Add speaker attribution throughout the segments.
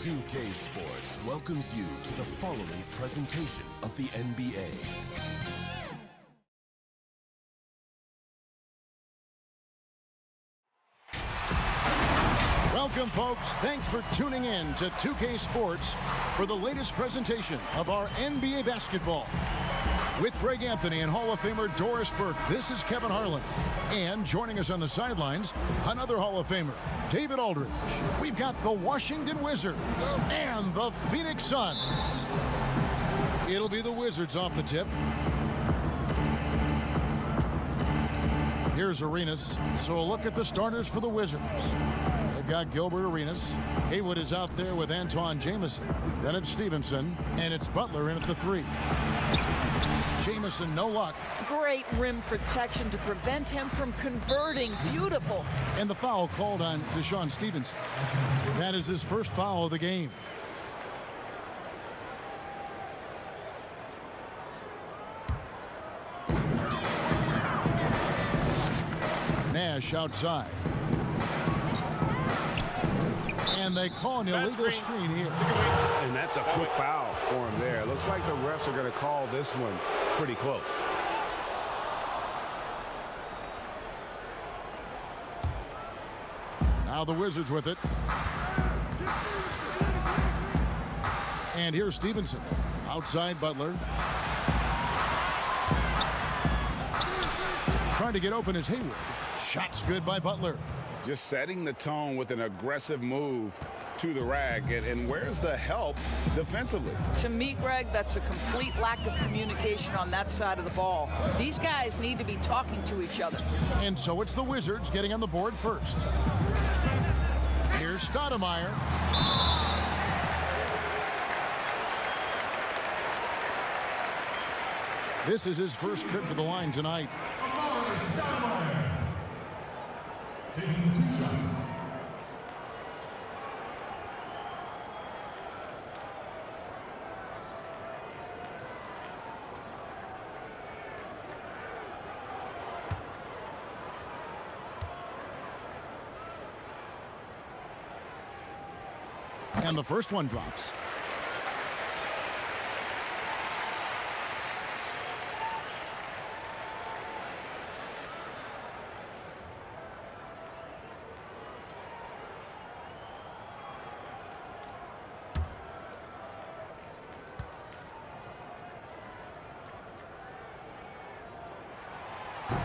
Speaker 1: 2K Sports welcomes you to the following presentation of the NBA.
Speaker 2: Welcome, folks. Thanks for tuning in to 2K Sports for the latest presentation of our NBA basketball. With Greg Anthony and Hall of Famer Doris Burke, this is Kevin Harlan. And joining us on the sidelines, another Hall of Famer, David Aldridge. We've got the Washington Wizards and the Phoenix Suns. It'll be the Wizards off the tip. Here's Arenas. So a look at the starters for the Wizards. They've got Gilbert Arenas. Haywood is out there with Antawn Jamison. Then it's Stevenson, and it's Butler in at the 3. Jamison, no luck.
Speaker 3: Great rim protection to prevent him from converting. Beautiful.
Speaker 2: And the foul called on Deshaun Stevenson. That is his first foul of the game. Nash outside. And they call an illegal screen here.
Speaker 4: And that's a quick foul for him there. Looks like the refs are going to call this one pretty close.
Speaker 2: Now the Wizards with it. And here's Stevenson. Outside Butler. Trying to get open is Haywood. Shot's good by Butler.
Speaker 4: Just setting the tone with an aggressive move to the rack. And where's the help defensively?
Speaker 3: To me, Greg, that's a complete lack of communication on that side of the ball. These guys need to be talking to each other.
Speaker 2: And so it's the Wizards getting on the board first. Here's Stoudemire. This is his first trip to the line tonight.
Speaker 5: Stoudemire taking 2 shots.
Speaker 2: And the first one drops.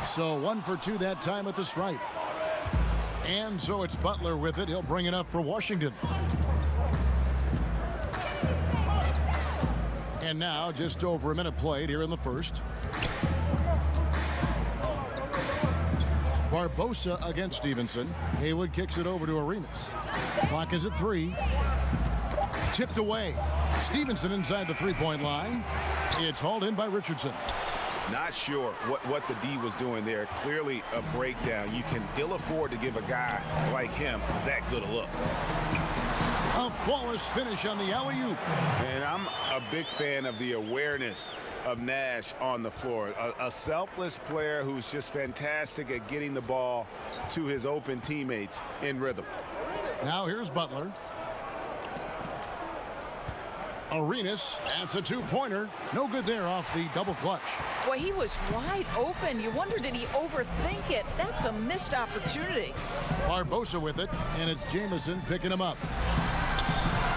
Speaker 2: So 1 for 2 that time at the stripe. And so it's Butler with it. He'll bring it up for Washington. And now just over a minute played here in the first. Barbosa against Stevenson. Haywood kicks it over to Arenas. Clock is at 3. Tipped away. Stevenson inside the three-point line. It's hauled in by Richardson.
Speaker 4: Not sure what the D was doing there. Clearly a breakdown. You can ill afford to give a guy like him that good a look.
Speaker 2: A flawless finish on the alley-oop.
Speaker 4: And I'm a big fan of the awareness of Nash on the floor. A selfless player who's just fantastic at getting the ball to his open teammates in rhythm.
Speaker 2: Now here's Butler. Arenas, that's a 2-pointer. No good there off the double clutch.
Speaker 3: Boy, he was wide open. You wonder, did he overthink it? That's a missed opportunity.
Speaker 2: Barbosa with it, and it's Jamison picking him up.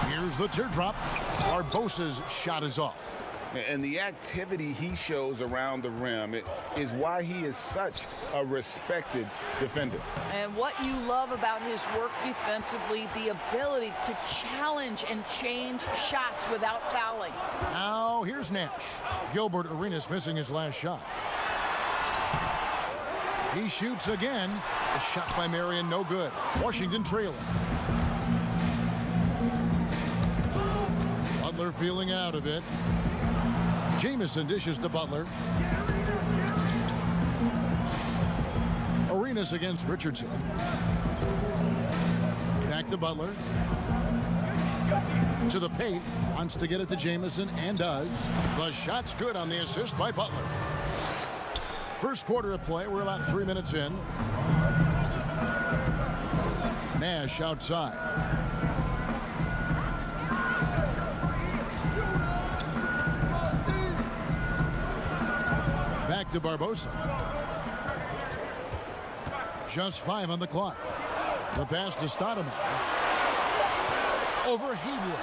Speaker 2: Here's the teardrop. Barbosa's shot is off.
Speaker 4: And the activity he shows around the rim is why he is such a respected defender.
Speaker 3: And what you love about his work defensively, the ability to challenge and change shots without fouling.
Speaker 2: Now here's Nash. Gilbert Arenas missing his last shot. He shoots again. A shot by Marion, no good. Washington trailing. Butler feeling it out a bit. Jamison dishes to Butler. Arenas against Richardson. Back to Butler. To the paint. Wants to get it to Jamison and does. The shot's good on the assist by Butler. First quarter of play. We're about 3 minutes in. Nash outside. to Barbosa. Just 5 on the clock. The pass to Stoudemire. Over Haywood.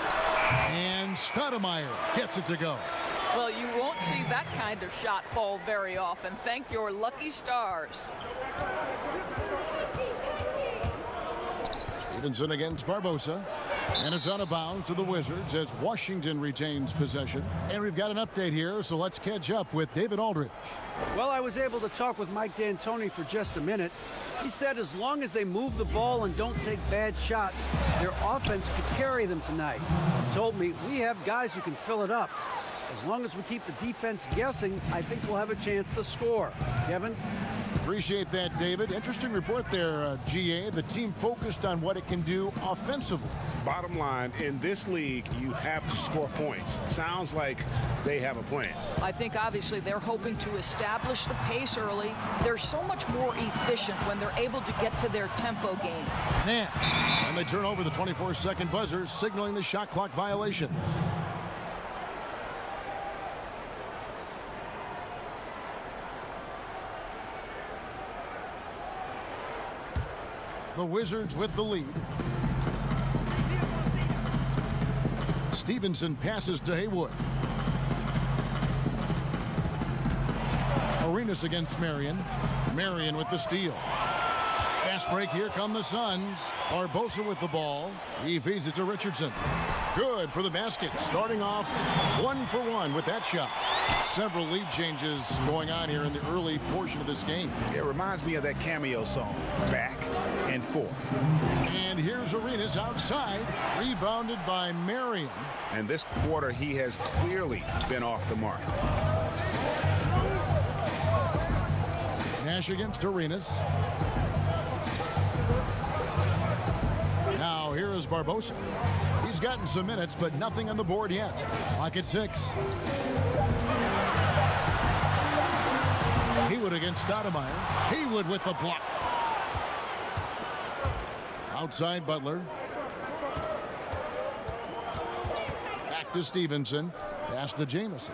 Speaker 2: And Stoudemire gets it to go.
Speaker 3: Well, you won't see that kind of shot fall very often. Thank your lucky stars.
Speaker 2: Stevenson against Barbosa. And it's out of bounds to the Wizards as Washington retains possession. And we've got an update here, so let's catch up with David Aldridge.
Speaker 6: Well, I was able to talk with Mike D'Antoni for just a minute. He said as long as they move the ball and don't take bad shots, their offense could carry them tonight. He told me we have guys who can fill it up. As long as we keep the defense guessing, I think we'll have a chance to score. Kevin?
Speaker 2: Appreciate that, David. Interesting report there, GA. The team focused on what it can do offensively.
Speaker 4: Bottom line, in this league, you have to score points. Sounds like they have a plan.
Speaker 3: I think obviously they're hoping to establish the pace early. They're so much more efficient when they're able to get to their tempo game.
Speaker 2: Nash. And they turn over the 24-second buzzer, signaling the shot clock violation. The Wizards with the lead. Stevenson passes to Haywood. Arenas against Marion. Marion with the steal. Fast break. Here come the Suns. Barbosa with the ball. He feeds it to Richardson. Good for the basket. Starting off 1 for 1 with that shot. Several lead changes going on here in the early portion of this game.
Speaker 4: It reminds me of that Cameo song, Back and Forth.
Speaker 2: And here's Arenas outside, rebounded by Marion.
Speaker 4: And this quarter, he has clearly been off the mark.
Speaker 2: Nash against Arenas. Now here is Barbosa. He's gotten some minutes, but nothing on the board yet. Clock at 6. Haywood against Stoudemire. Haywood with the block. Outside Butler. Back to Stevenson. Pass to Jamison.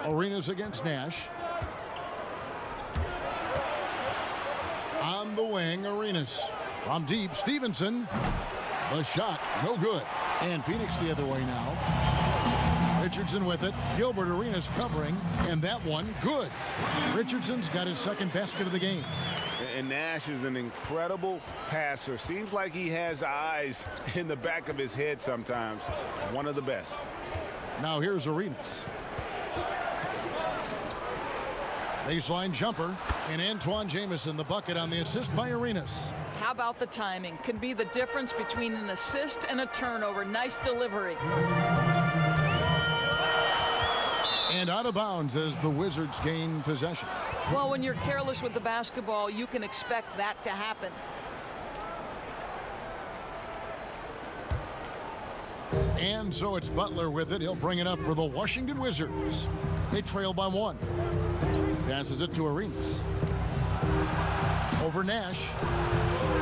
Speaker 2: Arenas against Nash. On the wing, Arenas. From deep, Stevenson. The shot, no good. And Phoenix the other way now. Richardson with it. Gilbert Arenas covering. And that one, good. Richardson's got his second basket of the game.
Speaker 4: And Nash is an incredible passer. Seems like he has eyes in the back of his head sometimes. One of the best.
Speaker 2: Now here's Arenas. Baseline jumper. And Antoine Jamison, the bucket on the assist by Arenas.
Speaker 3: How about the timing? Can be the difference between an assist and a turnover. Nice delivery.
Speaker 2: And out of bounds as the Wizards gain possession.
Speaker 3: Well, when you're careless with the basketball, you can expect that to happen.
Speaker 2: And so it's Butler with it. He'll bring it up for the Washington Wizards. They trail by 1. Passes it to Arenas. Over Nash.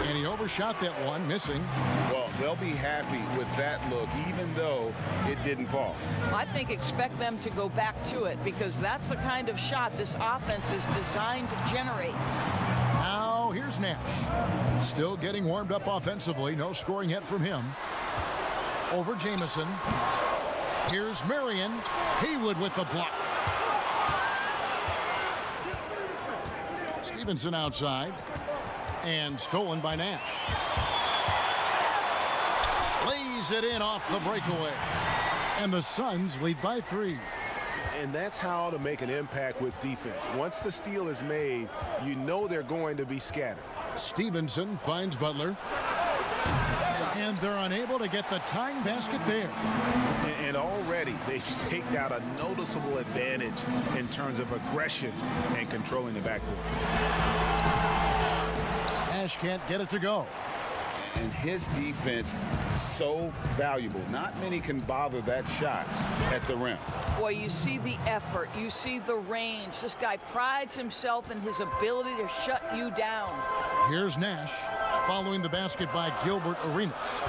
Speaker 2: And he overshot that one, missing.
Speaker 4: Well, they'll be happy with that look, even though it didn't fall.
Speaker 3: I think expect them to go back to it because that's the kind of shot this offense is designed to generate.
Speaker 2: Now here's Nash. Still getting warmed up offensively. No scoring yet from him. Over Jamison. Here's Marion. Haywood with the block. Stevenson outside. And stolen by Nash. Lays it in off the breakaway. And the Suns lead by 3.
Speaker 4: And that's how to make an impact with defense. Once the steal is made, you know they're going to be scattered.
Speaker 2: Stevenson finds Butler. And they're unable to get the tying basket there.
Speaker 4: And already they've staked out a noticeable advantage in terms of aggression and controlling the backcourt.
Speaker 2: Nash can't get it to go.
Speaker 4: And his defense so valuable. Not many can bother that shot at the rim.
Speaker 3: Boy, you see the effort. You see the range. This guy prides himself in his ability to shut you down.
Speaker 2: Here's Nash following the basket by Gilbert Arenas.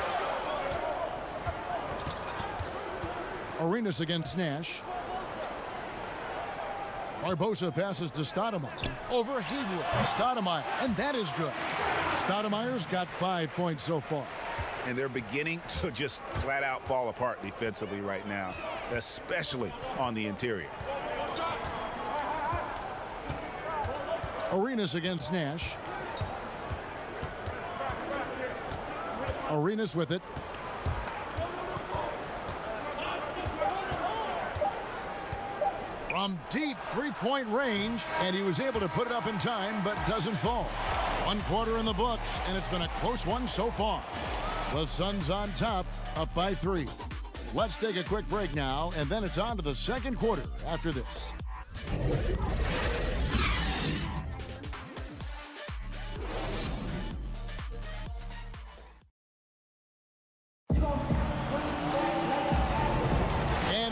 Speaker 2: Arenas against Nash. Barbosa passes to Stoudemire. Over Haywood. Stoudemire, and that is good. Stoudemire's got 5 points so far.
Speaker 4: And they're beginning to just flat out fall apart defensively right now, especially on the interior.
Speaker 2: Arenas against Nash. Arenas with it. From deep three-point range, and he was able to put it up in time, but doesn't fall. 1 quarter in the books, and it's been a close one so far. The Suns on top, up by 3. Let's take a quick break now, and then it's on to the second quarter after this.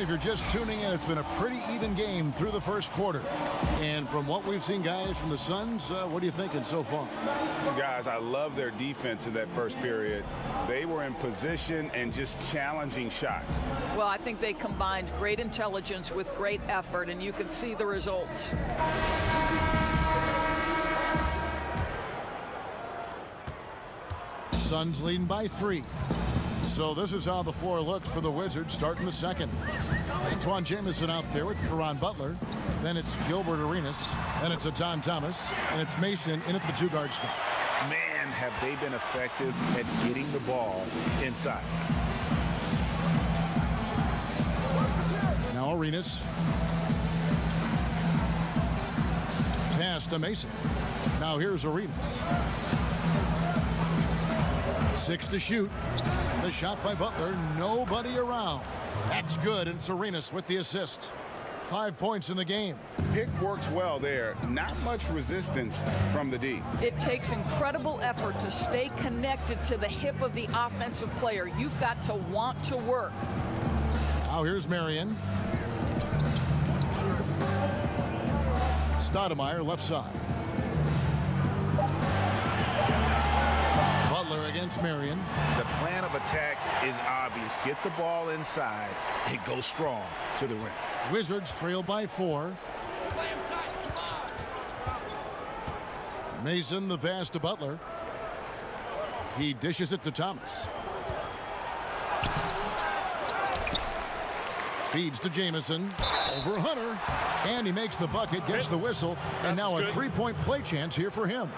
Speaker 2: If you're just tuning in, it's been a pretty even game through the first quarter. And from what we've seen, guys, from the Suns, what are you thinking so far?
Speaker 4: Guys, I love their defense in that first period. They were in position and just challenging shots.
Speaker 3: Well, I think they combined great intelligence with great effort, and you can see the results.
Speaker 2: Suns leading by 3. So this is how the floor looks for the Wizards starting the second. Antoine Jamison out there with Caron Butler. Then it's Gilbert Arenas. Then it's Aton Thomas. And it's Mason in at the 2-guard spot.
Speaker 4: Man, have they been effective at getting the ball inside.
Speaker 2: Now Arenas. Pass to Mason. Now here's Arenas. 6 to shoot. The shot by Butler, nobody around. That's good, and Arenas with the assist. 5 points in the game.
Speaker 4: Pick works well there. Not much resistance from the D.
Speaker 3: It takes incredible effort to stay connected to the hip of the offensive player. You've got to want to work.
Speaker 2: Now here's Marion. Stoudemire left side. Butler against Marion.
Speaker 4: The plan of attack is obvious. Get the ball inside and go strong to the rim.
Speaker 2: Wizards trail by 4. Mason the pass to Butler. He dishes it to Thomas. Feeds to Jamison. Over Hunter. And he makes the bucket, gets the whistle, and now a 3-point play chance here for him.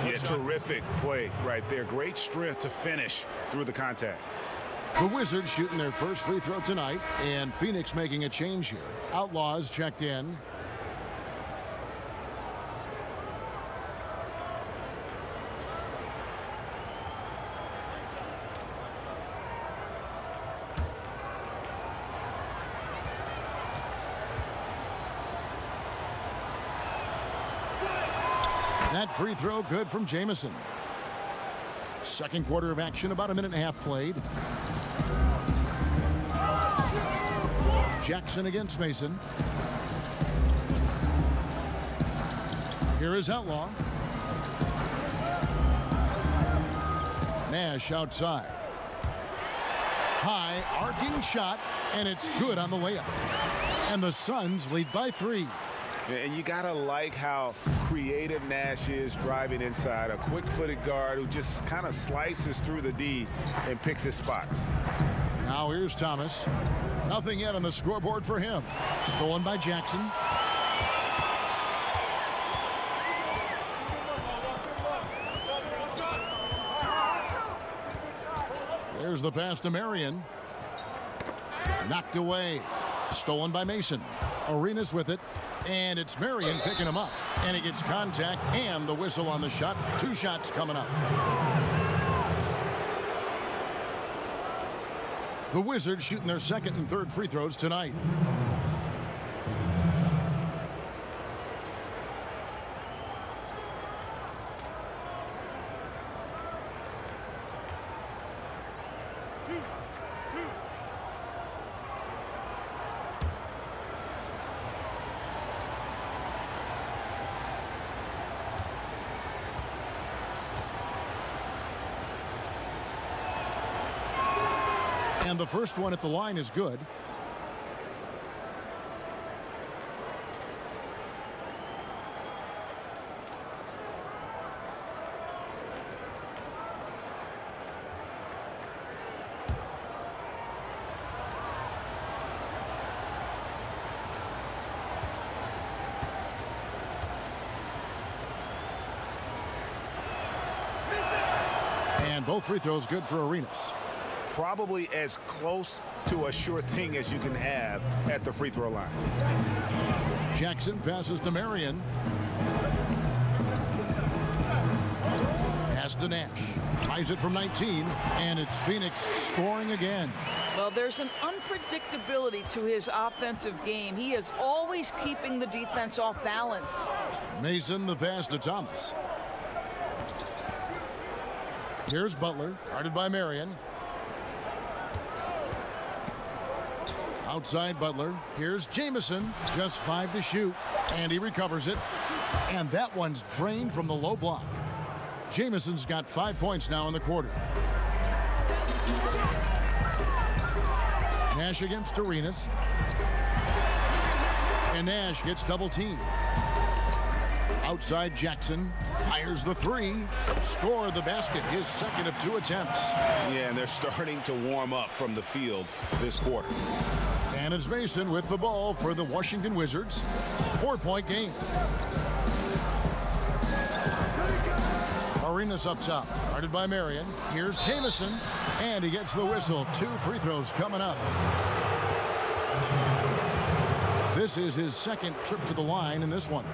Speaker 4: Yeah, terrific play right there. Great strength to finish through the contact.
Speaker 2: The Wizards shooting their first free throw tonight, and Phoenix making a change here. Outlaws checked in. That free throw good from Jamison. Second quarter of action, about a minute and a half played. Jackson against Mason. Here is Outlaw. Nash outside. High arcing shot, and it's good on the layup. And the Suns lead by 3.
Speaker 4: And you gotta like how creative Nash is driving inside. A quick-footed guard who just kind of slices through the D and picks his spots.
Speaker 2: Now here's Thomas. Nothing yet on the scoreboard for him. Stolen by Jackson. There's the pass to Marion. Knocked away. Stolen by Mason. Arenas with it. And it's Marion picking him up. And he gets contact and the whistle on the shot. 2 shots coming up. The Wizards shooting their second and third free throws tonight. And the first one at the line is good. And both free throws good for Arenas.
Speaker 4: Probably as close to a sure thing as you can have at the free throw line.
Speaker 2: Jackson passes to Marion. Pass to Nash. Tries it from 19, and it's Phoenix scoring again.
Speaker 3: Well, there's an unpredictability to his offensive game. He is always keeping the defense off balance.
Speaker 2: Mason the pass to Thomas. Here's Butler, guarded by Marion. Outside Butler. Here's Jamison. Just 5 to shoot. And he recovers it. And that one's drained from the low block. Jamison's got 5 points now in the quarter. Nash against Arenas. And Nash gets double teamed. Outside Jackson. Fires the 3. Score the basket. His second of 2 attempts.
Speaker 4: Yeah, and they're starting to warm up from the field this quarter.
Speaker 2: And it's Mason with the ball for the Washington Wizards. 4-point game. Arenas up top, guarded by Marion. Here's Jamison, and he gets the whistle. 2 free throws coming up. This is his second trip to the line in this one.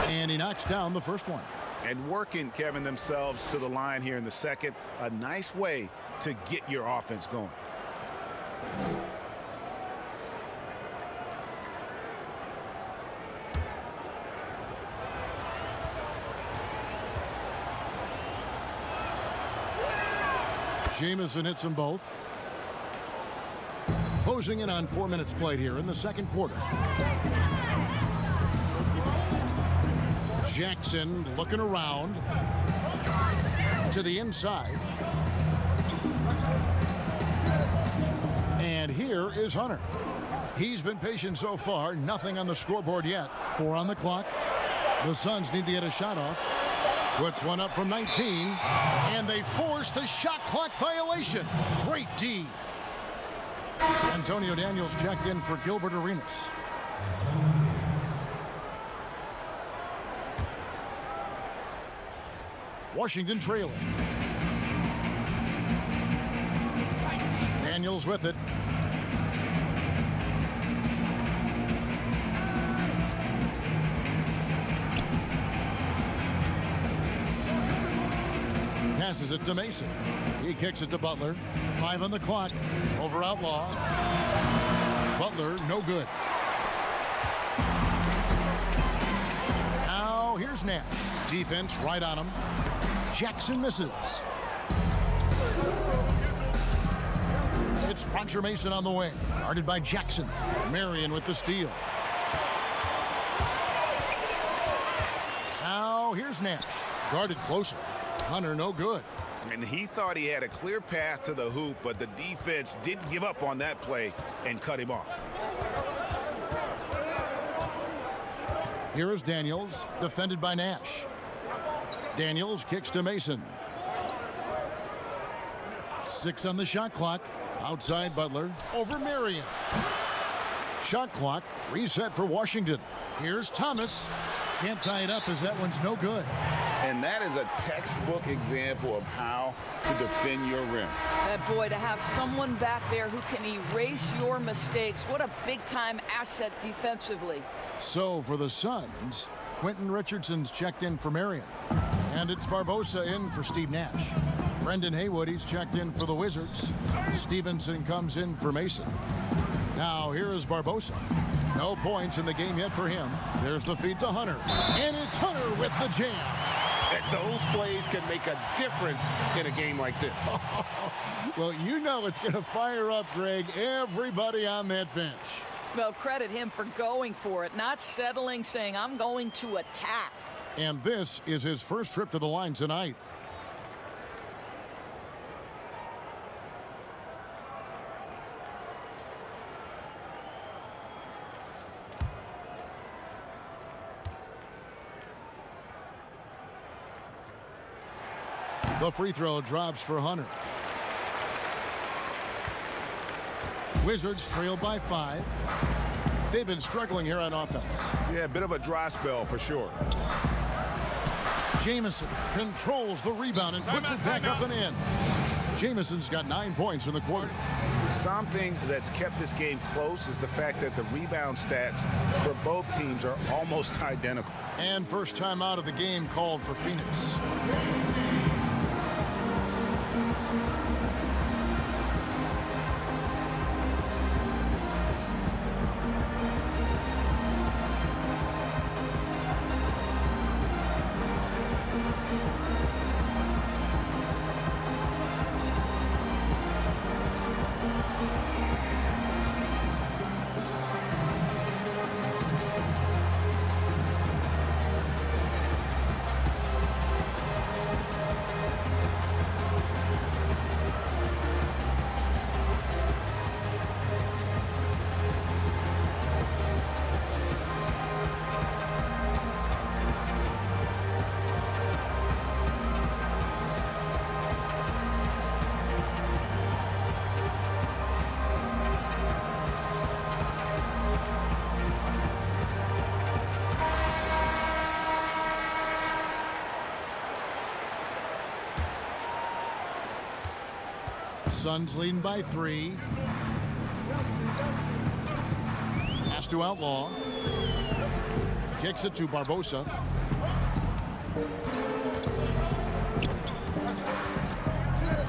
Speaker 2: And he knocks down the first one.
Speaker 4: And working, Kevin, themselves to the line here in the second. A nice way to get your offense going.
Speaker 2: Jamison hits them both. Closing in on 4 minutes played here in the second quarter. Jackson looking around to the inside. And here is Hunter. He's been patient so far. Nothing on the scoreboard yet. 4 on the clock. The Suns need to get a shot off. Puts one up from 19. And they force the shot clock violation. Great D. Antonio Daniels checked in for Gilbert Arenas. Washington trailing. Daniels with it. Passes it to Mason. He kicks it to Butler. 5 on the clock. Over Outlaw. Butler, no good. Now here's Nash. Defense right on him. Jackson misses. It's Roger Mason on the wing. Guarded by Jackson. Marion with the steal. Now here's Nash. Guarded closer. Hunter no good.
Speaker 4: And he thought he had a clear path to the hoop, but the defense didn't give up on that play and cut him off.
Speaker 2: Here is Daniels, defended by Nash. Daniels kicks to Mason. 6 on the shot clock. Outside Butler. Over Marion. Shot clock reset for Washington. Here's Thomas. Can't tie it up as that one's no good.
Speaker 4: And that is a textbook example of how to defend your rim.
Speaker 3: Boy, to have someone back there who can erase your mistakes. What a big-time asset defensively.
Speaker 2: So for the Suns, Quentin Richardson's checked in for Marion. And it's Barbosa in for Steve Nash. Brendan Haywood, he's checked in for the Wizards. Stevenson comes in for Mason. Now here is Barbosa. No points in the game yet for him. There's the feed to Hunter. And it's Hunter with the jam.
Speaker 4: And those plays can make a difference in a game like this.
Speaker 2: Well, you know it's going to fire up, Greg, everybody on that bench.
Speaker 3: Well, credit him for going for it, not settling, saying, I'm going to attack.
Speaker 2: And this is his first trip to the line tonight. The free throw drops for Hunter. Wizards trailed by 5. They've been struggling here on offense.
Speaker 4: Yeah, a bit of a dry spell for sure.
Speaker 2: Jamison controls the rebound and puts it back up and in. Jamison's got 9 points in the quarter.
Speaker 4: Something that's kept this game close is the fact that the rebound stats for both teams are almost identical.
Speaker 2: And first time out of the game called for Phoenix. Suns leading by 3. Pass to Outlaw. Kicks it to Barbosa.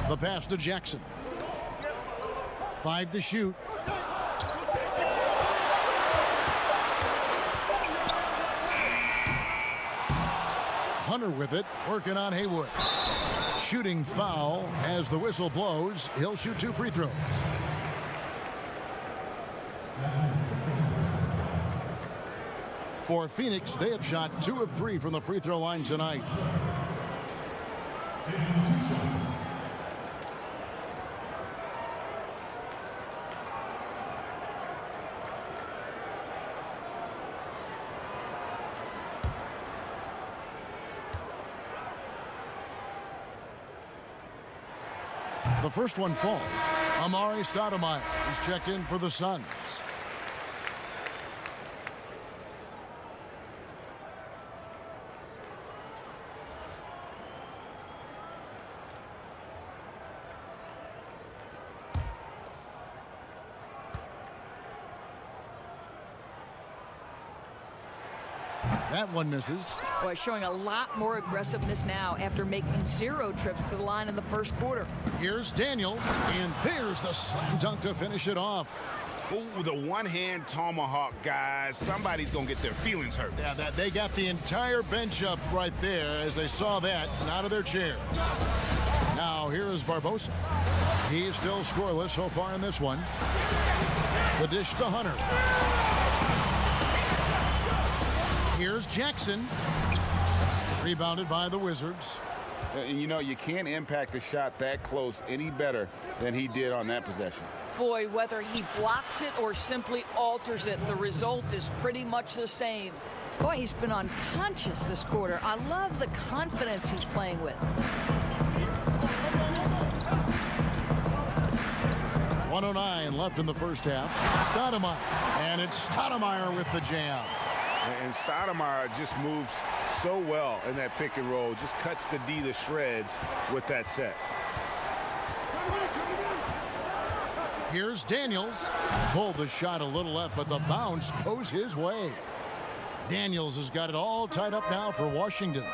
Speaker 2: The pass to Jackson. 5 to shoot. Hunter with it, working on Haywood. Shooting foul as the whistle blows. He'll shoot 2 free throws. For Phoenix, they have shot 2 of 3 from the free throw line tonight. The first one falls. Amari Stoudemire is checked in for the Suns. That one misses.
Speaker 3: Boy, showing a lot more aggressiveness now after making 0 trips to the line in the first quarter.
Speaker 2: Here's Daniels, and there's the slam dunk to finish it off.
Speaker 4: Ooh, the one-hand tomahawk, guys. Somebody's going to get their feelings hurt.
Speaker 2: Yeah, they got the entire bench up right there as they saw that and out of their chair. Now, here is Barbosa. He's still scoreless so far in this one. The dish to Hunter. Here's Jackson. Rebounded by the Wizards.
Speaker 4: And you know, you can't impact a shot that close any better than he did on that possession.
Speaker 3: Boy, whether he blocks it or simply alters it, the result is pretty much the same. Boy, he's been unconscious this quarter. I love the confidence he's playing with.
Speaker 2: 1:09 left in the first half. Stoudemire. And it's Stoudemire with the jam.
Speaker 4: And Stoudemire just moves so well in that pick and roll. Just cuts the D to shreds with that set.
Speaker 2: Here's Daniels. Pulled the shot a little left, but the bounce goes his way. Daniels has got it all tied up now for Washington.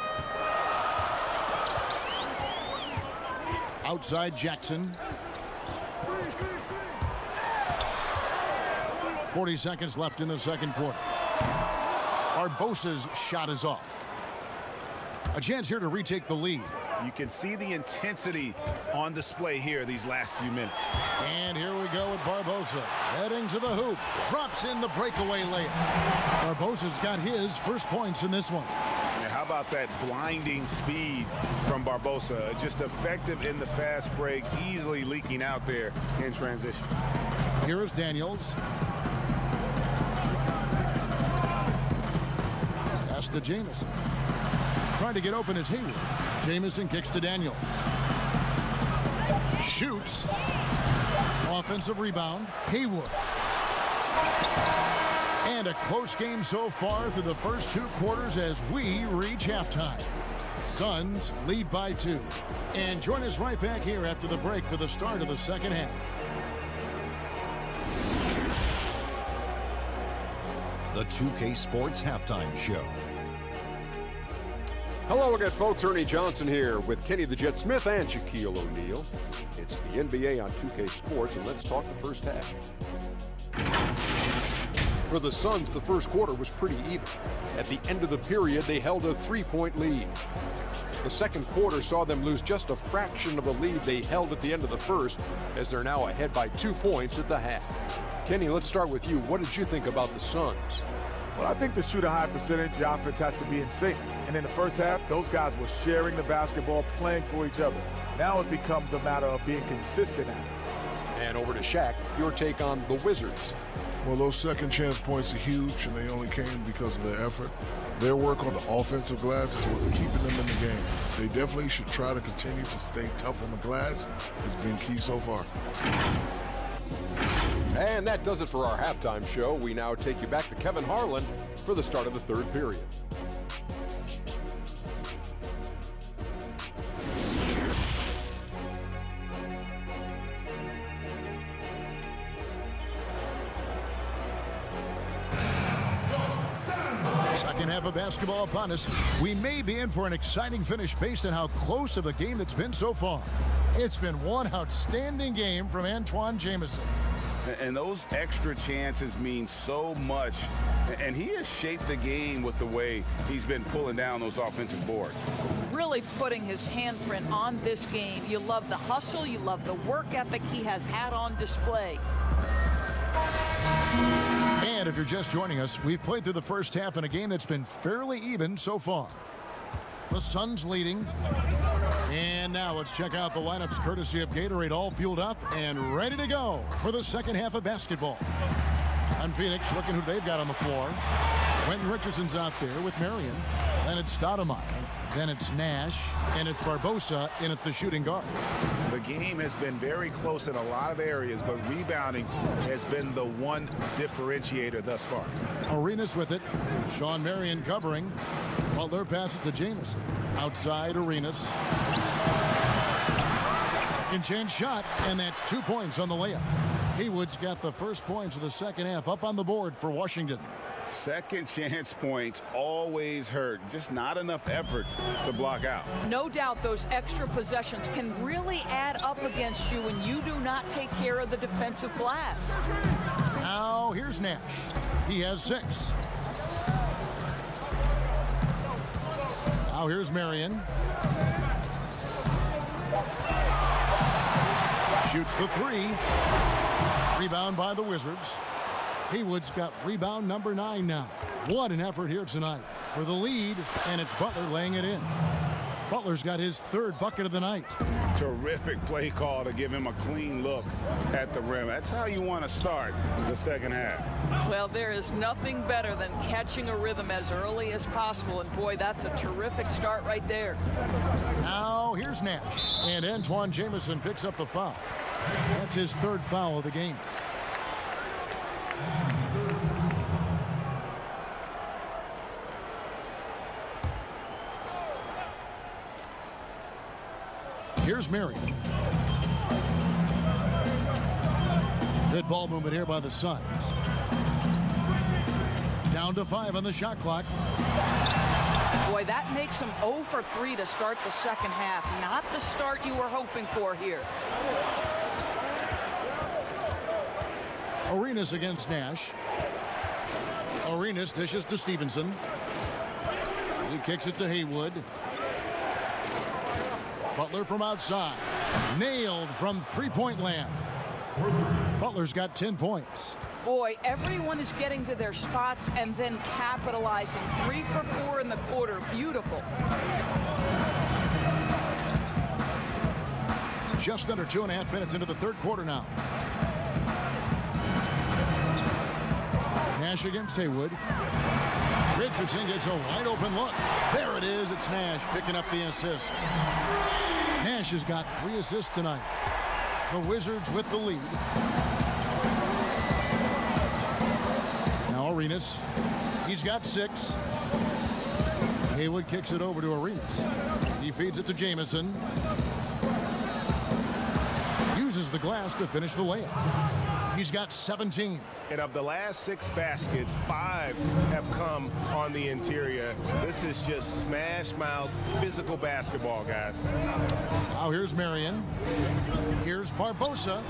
Speaker 2: Outside Jackson. 40 seconds left in the second quarter. Barbosa's shot is off. A chance here to retake the lead.
Speaker 4: You can see the intensity on display here these last few minutes.
Speaker 2: And here we go with Barbosa. Heading to the hoop. Drops in the breakaway layup. Barbosa's got his first points in this one.
Speaker 4: Yeah, how about that blinding speed from Barbosa? Just effective in the fast break, easily leaking out there in transition.
Speaker 2: Here is Daniels. Pass to Jamison. Trying to get open is Haywood. Jamison kicks to Daniels. Shoots. Offensive rebound. Haywood. And a close game so far through the first 2 quarters as we reach halftime. Suns lead by 2. And join us right back here after the break for the start of the second half.
Speaker 7: The 2K Sports Halftime Show.
Speaker 8: Hello again, folks. Ernie Johnson here with Kenny the Jet Smith and Shaquille O'Neal. It's the NBA on 2K Sports, and let's talk the first half. For the Suns, the first quarter was pretty even. At the end of the period, they held a 3-point lead. The second quarter saw them lose just a fraction of the lead they held at the end of the first, as they're now ahead by 2 points at the half. Kenny, let's start with you. What did you think about the Suns?
Speaker 5: Well, I think to shoot a high percentage, the offense has to be in sync. And in the first half, those guys were sharing the basketball, playing for each other. Now it becomes a matter of being consistent at it.
Speaker 8: And over to Shaq, your take on the Wizards.
Speaker 9: Well, those second chance points are huge, and they only came because of their effort. Their work on the offensive glass is what's keeping them in the game. They definitely should try to continue to stay tough on the glass. It's been key so far.
Speaker 8: And that does it for our halftime show. We now take you back to Kevin Harlan for the start of the third period.
Speaker 2: Second half of basketball upon us. We may be in for an exciting finish based on how close of a game it's been so far. It's been one outstanding game from Antoine Jamison.
Speaker 4: And those extra chances mean so much. And he has shaped the game with the way he's been pulling down those offensive boards.
Speaker 3: Really putting his handprint on this game. You love the hustle. You love the work ethic he has had on display.
Speaker 2: And if you're just joining us, we've played through the first half in a game that's been fairly even so far. The Suns leading. And now let's check out the lineups courtesy of Gatorade, all fueled up and ready to go for the second half of basketball. On Phoenix, looking who they've got on the floor. Quentin Richardson's out there with Marion. Then it's Stoudemire. Then it's Nash. And it's Barbosa in at the shooting guard.
Speaker 4: The game has been very close in a lot of areas, but rebounding has been the one differentiator thus far.
Speaker 2: Arenas with it. Sean Marion covering. Butler passes to Jamison. Outside Arenas. Second chance shot, and that's 2 points on the layup. Haywood's got the first points of the second half up on the board for Washington.
Speaker 4: Second chance points always hurt. Just not enough effort to block out.
Speaker 3: No doubt those extra possessions can really add up against you when you do not take care of the defensive glass.
Speaker 2: Now here's Nash. He has 6. Now here's Marion. Shoots the 3. Rebound by the Wizards. Haywood's got rebound number 9 now. What an effort here tonight for the lead, and it's Butler laying it in. Butler's got his 3rd bucket of the night.
Speaker 4: Terrific play call to give him a clean look at the rim. That's how you want to start the second half.
Speaker 3: Well, there is nothing better than catching a rhythm as early as possible, and boy, that's a terrific start right there.
Speaker 2: Now here's Nash, and Antoine Jamison picks up the foul. That's his 3rd foul of the game. Here's Marion. Good ball movement here by the Suns. Down to 5 on the shot clock.
Speaker 3: Boy, that makes them 0 for 3 to start the second half. Not the start you were hoping for here.
Speaker 2: Arenas against Nash. Arenas dishes to Stevenson. He kicks it to Haywood. Butler from outside. Nailed from three-point land. Butler's got 10 points.
Speaker 3: Boy, everyone is getting to their spots and then capitalizing. 3 for 4 in the quarter. Beautiful.
Speaker 2: Just under 2.5 minutes into the third quarter now. Nash against Haywood. Richardson gets a wide open look. There it is. It's Nash picking up the assist. Nash has got 3 assists tonight. The Wizards with the lead. Now Arenas. He's got 6. Haywood kicks it over to Arenas. He feeds it to Jamison. Uses the glass to finish the layup. He's got 17.
Speaker 4: And of the last 6 baskets, 5 have come on the interior. This is just smash-mouth physical basketball, guys.
Speaker 2: Now here's Marion. Here's Barbosa.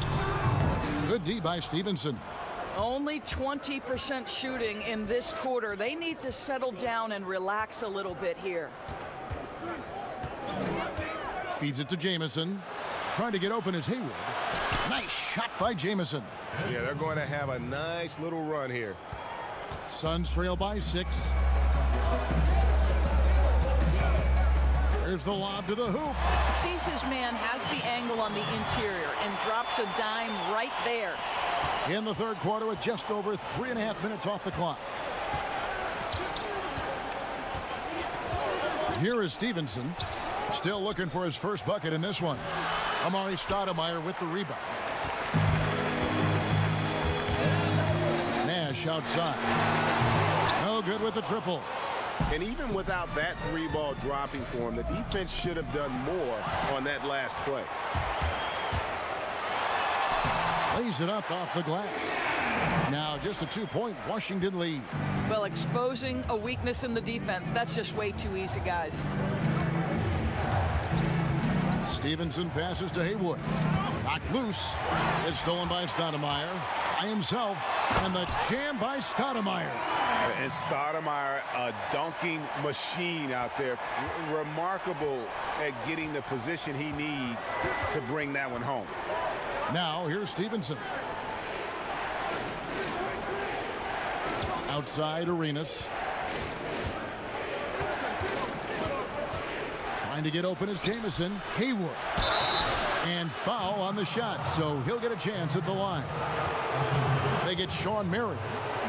Speaker 2: Good D by Stevenson.
Speaker 3: Only 20% shooting in this quarter. They need to settle down and relax a little bit here.
Speaker 2: Feeds it to Jamison. Trying to get open is Haywood. Nice shot by Jamison.
Speaker 4: Yeah, they're going to have a nice little run here.
Speaker 2: Suns trail by 6. Here's the lob to the hoop.
Speaker 3: Sees his man has the angle on the interior and drops a dime right there.
Speaker 2: In the third quarter with just over 3.5 minutes off the clock. Here is Stevenson. Still looking for his first bucket in this one. Amari Stoudemire with the rebound. Nash outside. No good with the triple.
Speaker 4: And even without that 3-ball dropping for him, the defense should have done more on that last play.
Speaker 2: Lays it up off the glass. Now just a 2-point Washington lead.
Speaker 3: Well, exposing a weakness in the defense, that's just way too easy, guys.
Speaker 2: Stevenson passes to Haywood. Knocked loose. It's stolen by Stoudemire. By himself. And the jam by Stoudemire.
Speaker 4: And Stoudemire, a dunking machine out there. Remarkable at getting the position he needs to bring that one home.
Speaker 2: Now here's Stevenson. Outside Arenas. Trying to get open is Jamison. Haywood. And foul on the shot, so he'll get a chance at the line. They get Sean Marion.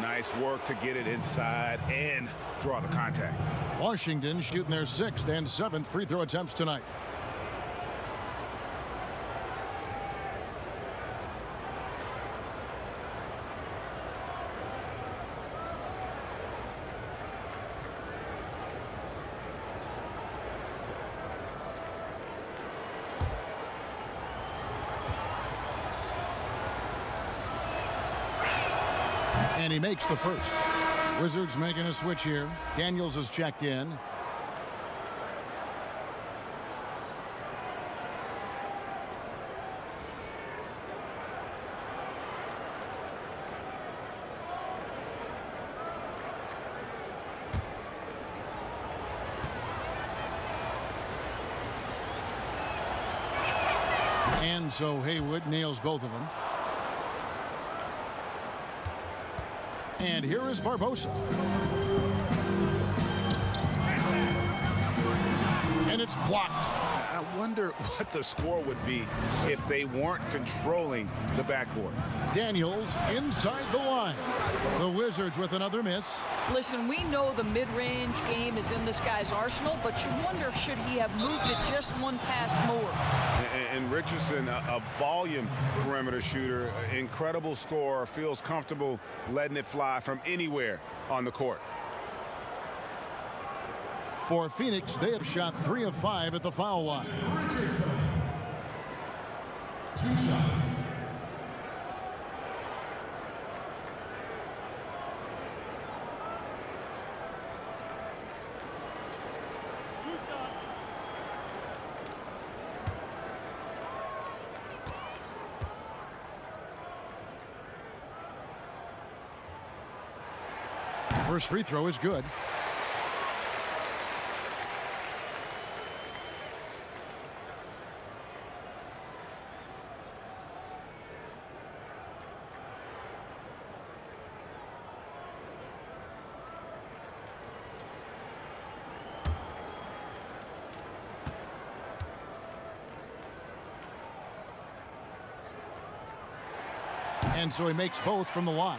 Speaker 4: Nice work to get it inside and draw the contact.
Speaker 2: Washington shooting their 6th and 7th free throw attempts tonight. And he makes the first. Wizards making a switch here. Daniels is checked in. And so Haywood nails both of them. And here is Barbosa. And it's blocked.
Speaker 4: I wonder what the score would be if they weren't controlling the backboard.
Speaker 2: Daniels inside the line. The Wizards with another miss.
Speaker 3: Listen, we know the mid-range game is in this guy's arsenal, but you wonder, should he have moved it just one pass more?
Speaker 4: And Richardson, a volume perimeter shooter, incredible scorer, feels comfortable letting it fly from anywhere on the court.
Speaker 2: For Phoenix, they have shot 3 of 5 at the foul line.
Speaker 1: 2 shots.
Speaker 2: First free throw is good. And so he makes both from the line.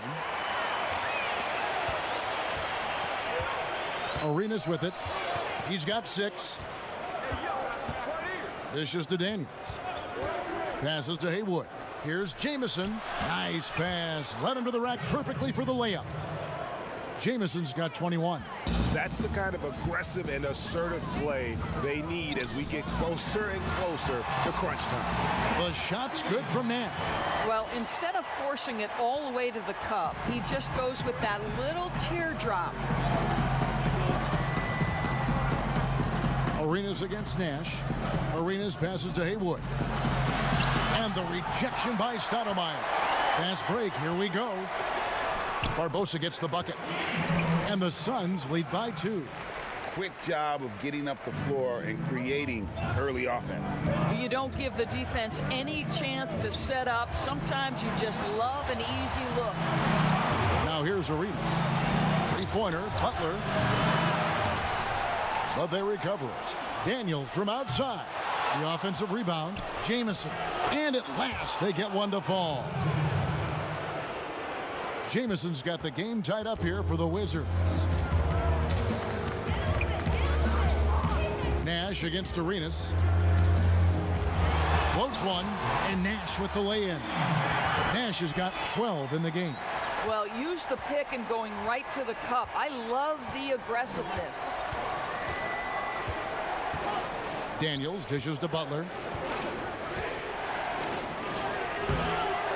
Speaker 2: Arenas with it. He's got 6. Dishes to Daniels. Passes to Haywood. Here's Jamison. Nice pass. Led him to the rack perfectly for the layup. Jamison's got 21.
Speaker 4: That's the kind of aggressive and assertive play they need as we get closer and closer to crunch time.
Speaker 2: The shot's good from Nash.
Speaker 3: Well, instead of forcing it all the way to the cup, he just goes with that little teardrop.
Speaker 2: Arenas against Nash. Arenas passes to Haywood. And the rejection by Stoudemire. Fast break, here we go. Barbosa gets the bucket. And the Suns lead by 2.
Speaker 4: Quick job of getting up the floor and creating early offense.
Speaker 3: You don't give the defense any chance to set up. Sometimes you just love an easy look.
Speaker 2: Now here's Arenas. Three-pointer, Butler. But they recover it. Daniels from outside. The offensive rebound, Jamison. And at last, they get one to fall. Jamison's got the game tied up here for the Wizards. Nash against Arenas. Floats one, and Nash with the lay-in. Nash has got 12 in the game.
Speaker 3: Well, use the pick and going right to the cup. I love the aggressiveness.
Speaker 2: Daniels dishes to Butler.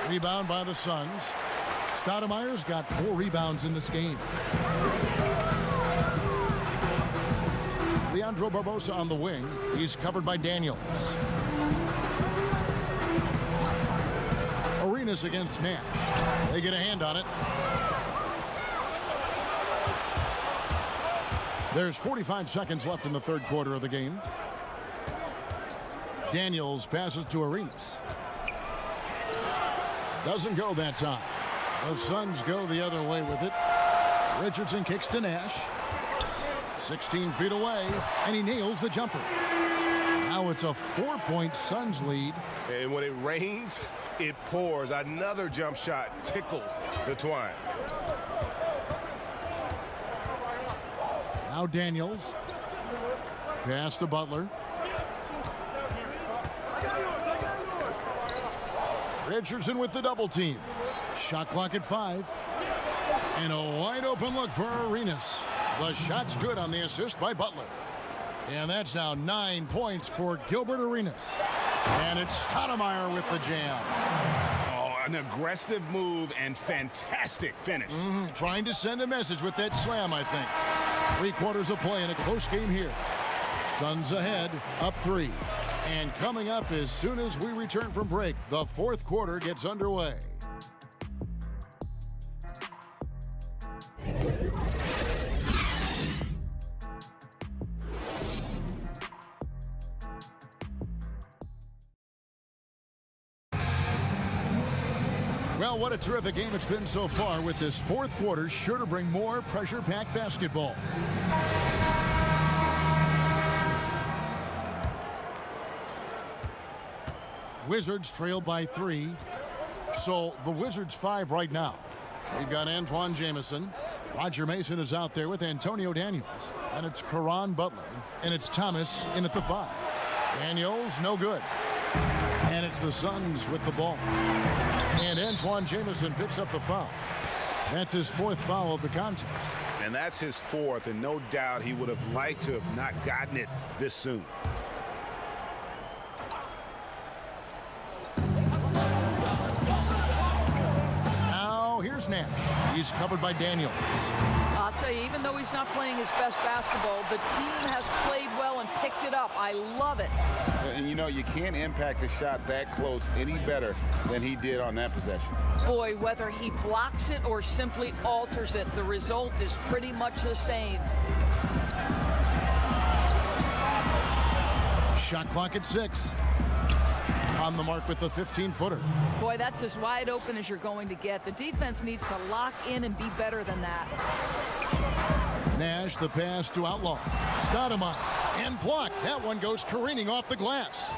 Speaker 2: Rebound by the Suns. Stoudemire's got 4 rebounds in this game. Leandro Barbosa on the wing. He's covered by Daniels. Arenas against Nash. They get a hand on it. There's 45 seconds left in the third quarter of the game. Daniels passes to Arenas. Doesn't go that time. The Suns go the other way with it. Richardson kicks to Nash. 16 feet away, and he nails the jumper. Now it's a 4-point Suns lead.
Speaker 4: And when it rains, it pours. Another jump shot tickles the twine.
Speaker 2: Now Daniels. Pass to Butler. Richardson with the double team. Shot clock at 5. And a wide open look for Arenas. The shot's good on the assist by Butler. And that's now 9 points for Gilbert Arenas. And it's Stoudemire with the jam.
Speaker 4: Oh, an aggressive move and fantastic finish.
Speaker 2: Trying to send a message with that slam, I think. 3 quarters of play in a close game here. Suns ahead, up 3. And coming up as soon as we return from break, the fourth quarter gets underway. Well, what a terrific game it's been so far, with this fourth quarter sure to bring more pressure-packed basketball. Wizards trail by 3. So the Wizards 5 right now. We've got Antoine Jamison. Roger Mason is out there with Antonio Daniels. And it's Caron Butler. And it's Thomas in at the 5. Daniels, no good. And it's the Suns with the ball. And Antoine Jamison picks up the foul. That's his 4th foul of the contest.
Speaker 4: And that's his 4th, and no doubt he would have liked to have not gotten it this soon.
Speaker 2: Now here's Nash. He's covered by Daniels.
Speaker 3: I'll tell you, even though he's not playing his best basketball, the team has played well and picked it up. I love it.
Speaker 4: And you know, you can't impact a shot that close any better than he did on that possession.
Speaker 3: Boy, whether he blocks it or simply alters it, the result is pretty much the same.
Speaker 2: Shot clock at 6. On the mark with the 15-footer.
Speaker 3: Boy, that's as wide open as you're going to get. The defense needs to lock in and be better than that.
Speaker 2: Nash, the pass to Outlaw. Stoudemire, and blocked. That one goes careening off the glass.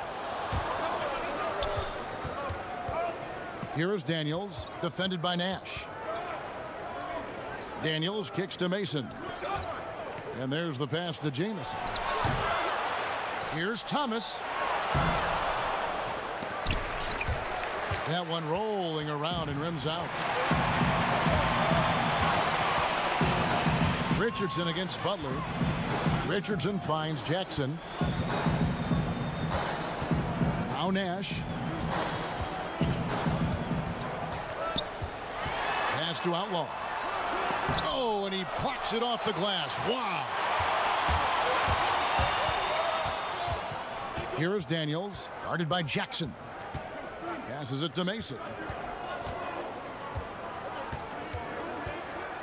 Speaker 2: Here is Daniels, defended by Nash. Daniels kicks to Mason. And there's the pass to Jamison. Here's Thomas. That one rolling around and rims out. Richardson against Butler. Richardson finds Jackson. Now Nash. Pass to Outlaw. Oh, and he blocks it off the glass. Wow. Here is Daniels, guarded by Jackson. Passes it to Mason.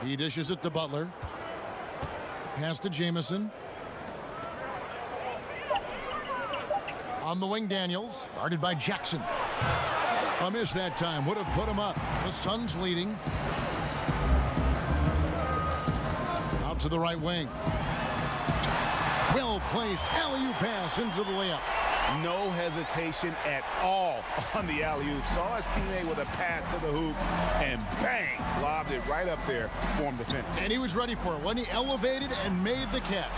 Speaker 2: He dishes it to Butler. Pass to Jamison. On the wing, Daniels, guarded by Jackson. A miss that time would have put him up. The Suns leading. Out to the right wing. Well placed alley-oop pass into the layup.
Speaker 4: No hesitation at all on the alley-oop. Saw his teammate with a pass to the hoop, and bang, lobbed it right up there for him to finish.
Speaker 2: And he was ready for it when he elevated and made the catch.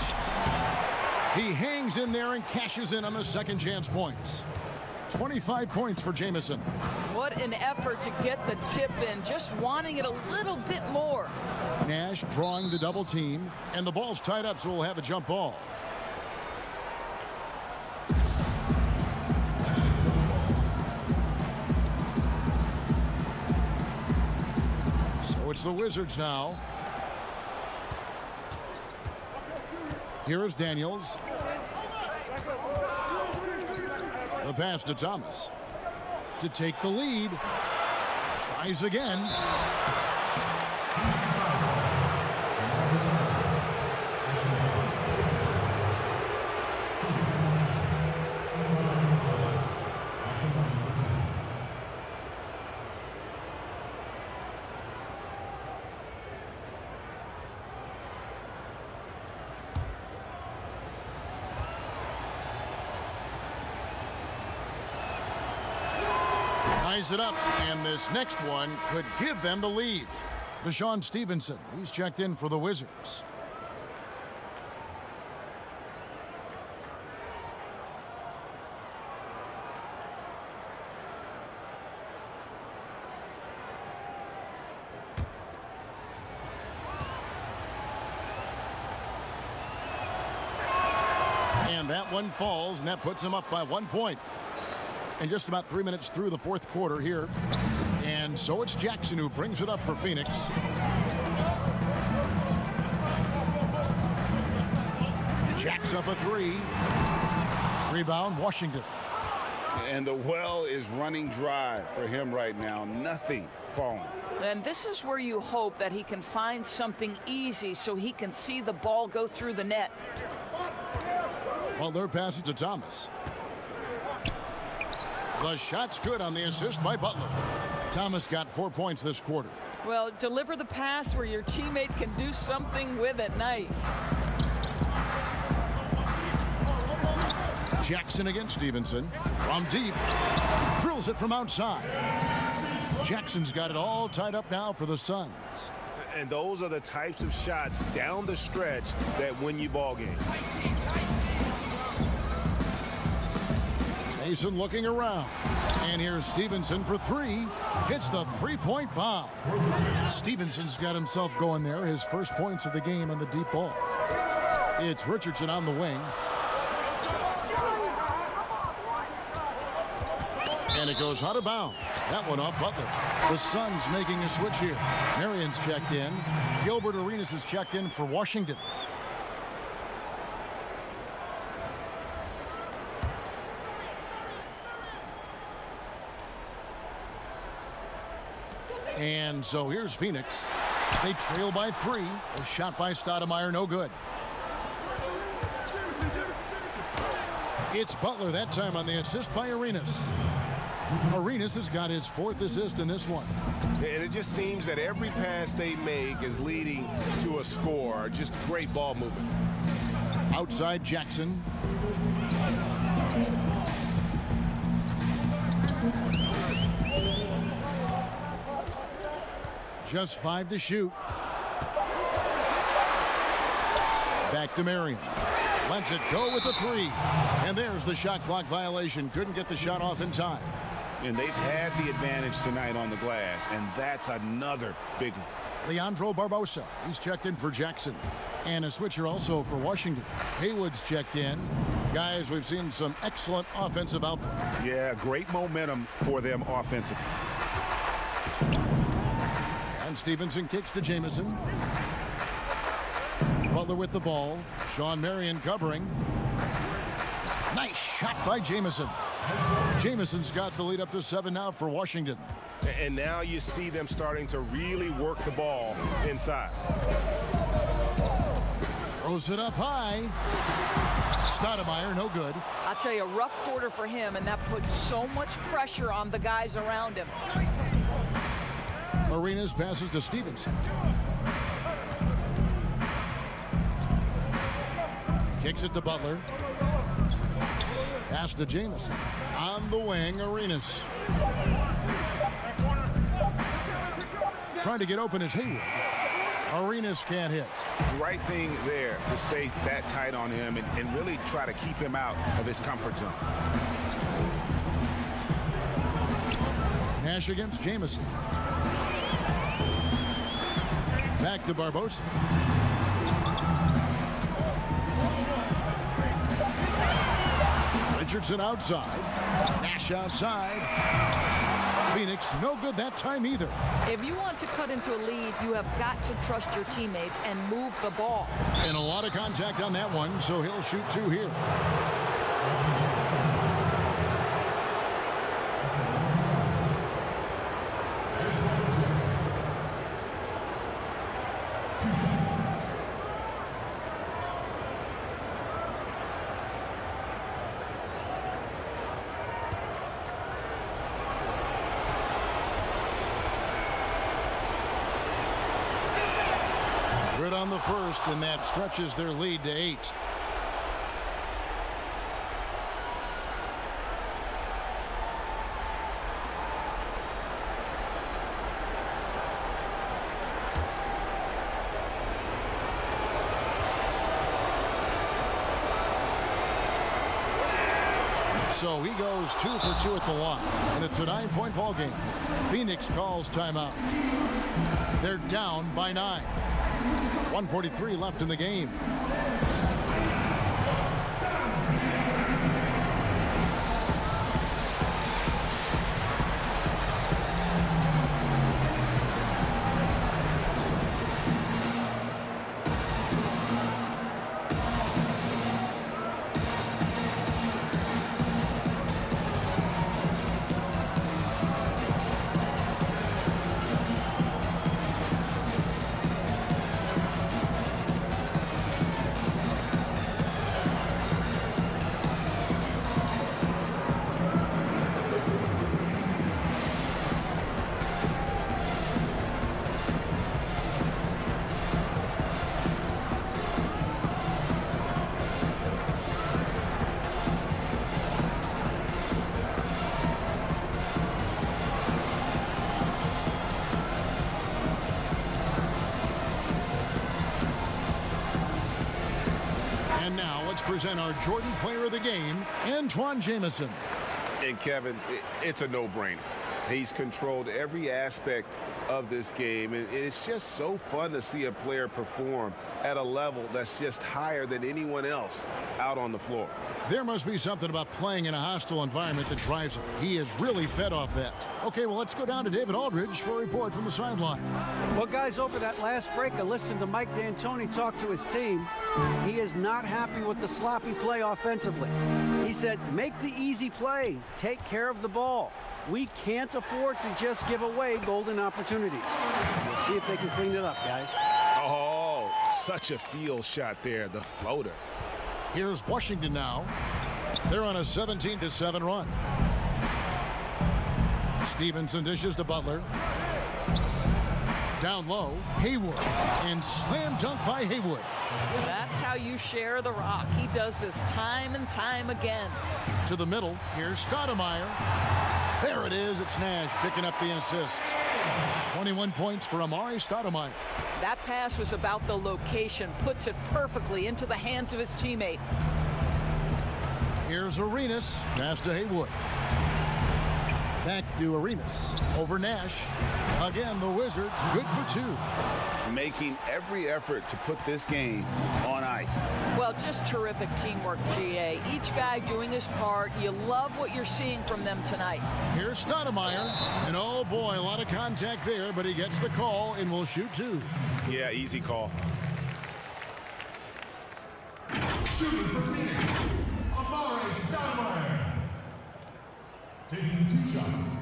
Speaker 2: He hangs in there and cashes in on the second chance points. 25 points for Jamison.
Speaker 3: What an effort to get the tip in, just wanting it a little bit more.
Speaker 2: Nash drawing the double team, and the ball's tied up, so we'll have a jump ball. So it's the Wizards now. Here is Daniels. The pass to Thomas to take the lead. Tries again. Ties it up, and this next one could give them the lead. Deshaun Stevenson, he's checked in for the Wizards. And that one falls, and that puts him up by 1 point. And just about 3 minutes through the fourth quarter here. And so it's Jackson who brings it up for Phoenix. Jacks up a three. Rebound, Washington.
Speaker 4: And the well is running dry for him right now. Nothing falling.
Speaker 3: And this is where you hope that he can find something easy so he can see the ball go through the net.
Speaker 2: Well, their pass it to Thomas. The shot's good on the assist by Butler. Thomas got 4 points this quarter.
Speaker 3: Well, deliver the pass where your teammate can do something with it. Nice.
Speaker 2: Jackson against Stevenson. From deep. Drills it from outside. Jackson's got it all tied up now for the Suns.
Speaker 4: And those are the types of shots down the stretch that win you ball games.
Speaker 2: Mason looking around. And here's Stevenson for three. Hits the three-point bomb. Stevenson's got himself going there. His first points of the game on the deep ball. It's Richardson on the wing. And it goes out of bounds. That one off Butler. The Suns making a switch here. Marion's checked in. Gilbert Arenas is checked in for Washington. And so here's Phoenix. They trail by three. A shot by Stoudemire, no good. It's Butler that time on the assist by Arenas. Arenas has got his fourth assist in this one.
Speaker 4: And it just seems that every pass they make is leading to a score. Just great ball movement.
Speaker 2: Outside Jackson. Just 5 to shoot. Back to Marion. Lets it go with the three. And there's the shot clock violation. Couldn't get the shot off in time.
Speaker 4: And they've had the advantage tonight on the glass, and that's another big one.
Speaker 2: Leandro Barbosa. He's checked in for Jackson. And a switcher also for Washington. Haywood's checked in. Guys, we've seen some excellent offensive output.
Speaker 4: Yeah, great momentum for them offensively.
Speaker 2: And Stevenson kicks to Jamison. Butler with the ball. Sean Marion covering. Nice shot by Jamison. Jamison's got the lead up to 7 now for Washington.
Speaker 10: And now you see them starting to really work the ball inside.
Speaker 2: Throws it up high. Stoudemire, no good.
Speaker 3: I'll tell you, a rough quarter for him, and that puts so much pressure on the guys around him.
Speaker 2: Arenas passes to Stevenson. Kicks it to Butler. Pass to Jamison. On the wing, Arenas. Trying to get open is Haywood. Arenas can't hit.
Speaker 4: Right thing there to stay that tight on him and really try to keep him out of his comfort zone.
Speaker 2: Nash against Jamison. Back to Barbosa. Richardson outside. Nash outside. Phoenix no good that time either.
Speaker 3: If you want to cut into a lead, you have got to trust your teammates and move the ball.
Speaker 2: And a lot of contact on that one, so he'll shoot 2 here. Good on the first, and that stretches their lead to 8. So he goes 2 for 2 at the line, and it's a 9-point ball game. Phoenix calls timeout. They're down by 9. 1:43 left in the game. Present our Jordan Player of the Game, Antoine Jamison.
Speaker 4: And Kevin, it's a no-brainer. He's controlled every aspect of this game, and it's just so fun to see a player perform at a level that's just higher than anyone else out on the floor.
Speaker 2: There must be something about playing in a hostile environment that drives him. He is really fed off that. Okay, well, let's go down to David Aldridge for a report from the sideline.
Speaker 6: Well, guys, over that last break, I listened to Mike D'Antoni talk to his team. He is not happy with the sloppy play offensively. He said, make the easy play. Take care of the ball. We can't afford to just give away golden opportunities. We'll see if they can clean it up, guys.
Speaker 4: Oh, such a field shot there, the floater.
Speaker 2: Here's Washington now. They're on a 17-7 run. Stevenson dishes to Butler. Down low, Haywood. And slam dunk by Haywood.
Speaker 3: That's how you share the rock. He does this time and time again.
Speaker 2: To the middle, here's Stoudemire. There it is. It's Nash picking up the assists. 21 points for Amari Stoudemire.
Speaker 3: That pass was about the location, puts it perfectly into the hands of his teammate.
Speaker 2: Here's Arenas, pass to Haywood. Back to Arenas, over Nash. Again, the Wizards, good for 2.
Speaker 4: Making every effort to put this game on ice.
Speaker 3: Well, just terrific teamwork, GA. Each guy doing his part. You love what you're seeing from them tonight.
Speaker 2: Here's Stoudemire, and oh boy, a lot of contact there, but he gets the call and will shoot 2.
Speaker 10: Yeah, easy call.
Speaker 11: Shooting for Phoenix, Amari Stoudemire. Taking 2 shots.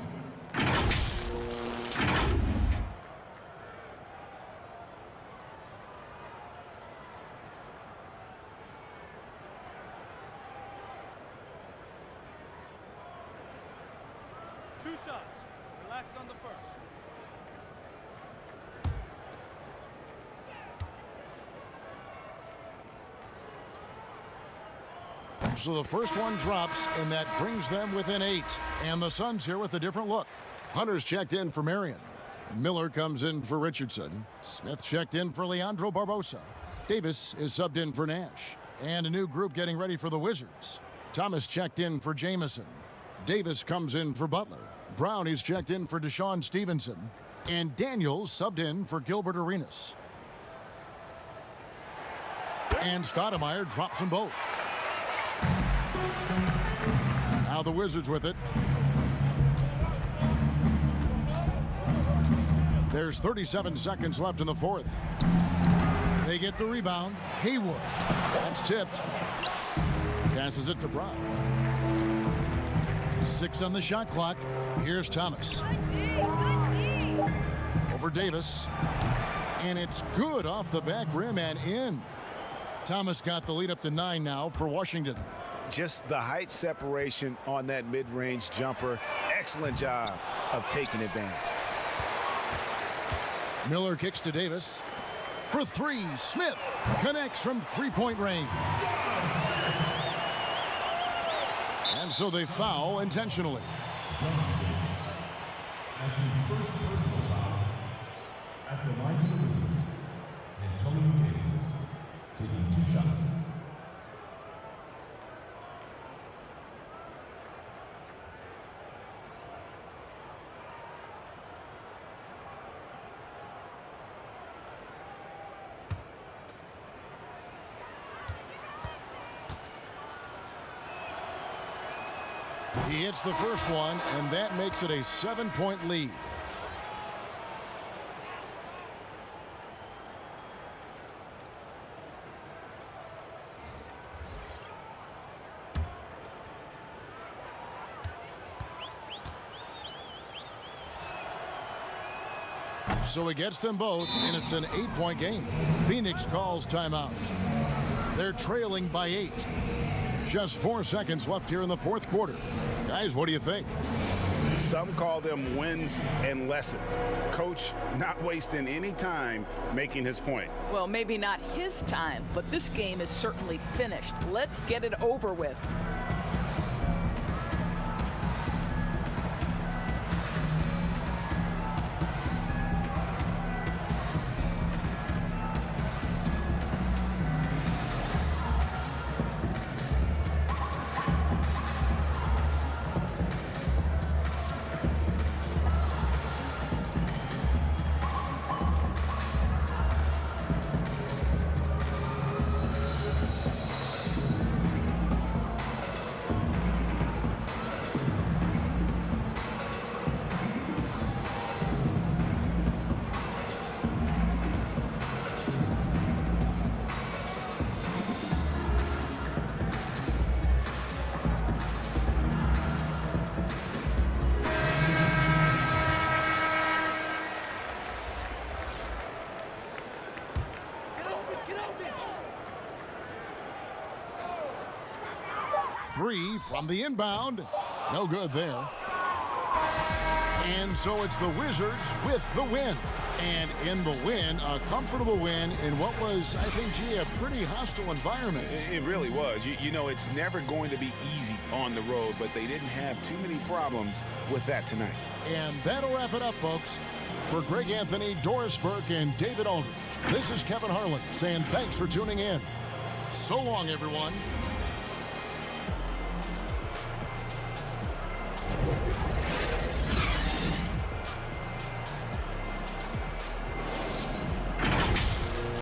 Speaker 12: Relax on the first.
Speaker 2: So the first one drops, and that brings them within 8. And the Suns here with a different look. Hunter's checked in for Marion. Miller comes in for Richardson. Smith checked in for Leandro Barbosa. Davis is subbed in for Nash. And a new group getting ready for the Wizards. Thomas checked in for Jamison. Davis comes in for Butler. Brown is checked in for Deshaun Stevenson. And Daniels subbed in for Gilbert Arenas. And Stoudemire drops them both. Now the Wizards with it. There's 37 seconds left in the fourth. They get the rebound. Haywood. That's tipped. Passes it to Brown. 6 on the shot clock. Here's Thomas. Over Davis. And it's good off the back rim and in. Thomas got the lead up to 9 now for Washington.
Speaker 4: Just the height separation on that mid-range jumper. Excellent job of taking advantage.
Speaker 2: Miller kicks to Davis. For 3, Smith connects from three-point range. And so they foul intentionally.
Speaker 11: That's his first personal foul at the line for the Wizards. Antonio Davis taking 2 shots.
Speaker 2: He hits the first one, and that makes it a 7-point lead. So he gets them both, and it's an 8-point game. Phoenix calls timeout. They're trailing by 8. Just 4 seconds left here in the fourth quarter. Guys, what do you think?
Speaker 4: Some call them wins and lessons. Coach not wasting any time making his point.
Speaker 3: Well, maybe not his time, but this game is certainly finished. Let's get it over with.
Speaker 2: Three from the inbound. No good there. And so it's the Wizards with the win. And in the win, a comfortable win in what was, I think, gee, a pretty hostile environment.
Speaker 4: It really was. You know, it's never going to be easy on the road, but they didn't have too many problems with that tonight.
Speaker 2: And that'll wrap it up, folks. For Greg Anthony, Doris Burke, and David Aldridge, this is Kevin Harlan saying thanks for tuning in. So long, everyone.